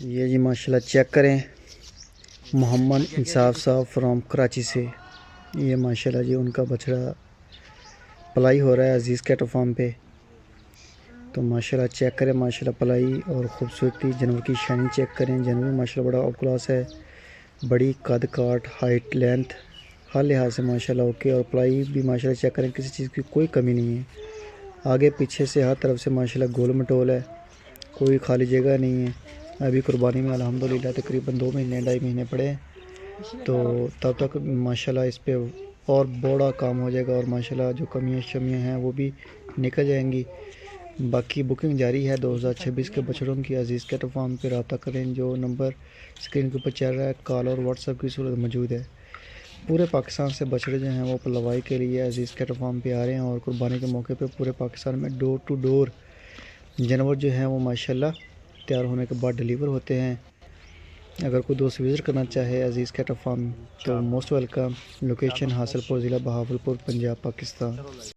ये जी माशाल्लाह चेक करें, मोहम्मद इंसाफ साहब फ्रॉम कराची से। ये माशाल्लाह जी उनका बछड़ा पलाई हो रहा है अजीज़ कैटल फार्म पे। तो माशाल्लाह चेक करें, माशाल्लाह पलाई और ख़ूबसूरती, जानवर की शाइनिंग चेक करें। जानवर माशाल्लाह बड़ा आउट क्लास है, बड़ी कद काट, हाइट, लेंथ हर लिहाज से माशाल्लाह ओके। और पलाई भी माशाल्लाह चेक करें, किसी चीज़ की कोई कमी नहीं है। आगे पीछे से हर तरफ से माशाल्लाह गोल मटोल है, कोई खाली जगह नहीं है। अभी कुर्बानी में अल्हम्दुलिल्लाह तकरीबन 2 महीने 2.5 महीने पड़े हैं, तो तब तक माशाल्लाह इस पे और बड़ा काम हो जाएगा और माशाल्लाह जो कमियां शमियां हैं वो भी निकल जाएंगी। बाकी बुकिंग जारी है 2026 के बछड़ों की। अजीज़ कैटल फार्म पे रब्ता करें, जो नंबर स्क्रीन के ऊपर चल रहा है, कॉल और व्हाट्सएप की सूरत मौजूद है। पूरे पाकिस्तान से बछड़े जो हैं वो पलवाई के लिए अजीज़ कैटल फार्म पे आ रहे हैं और कुर्बानी के मौके पे पूरे पाकिस्तान में डोर टू डोर जानवर जो हैं वो माशाल्लाह तैयार होने के बाद डिलीवर होते हैं। अगर कोई दोस्त विज़िट करना चाहे अजीज़ कैटल फार्म तो मोस्ट वेलकम। लोकेशन हासिलपुर, ज़िला बहावलपुर, पंजाब, पाकिस्तान।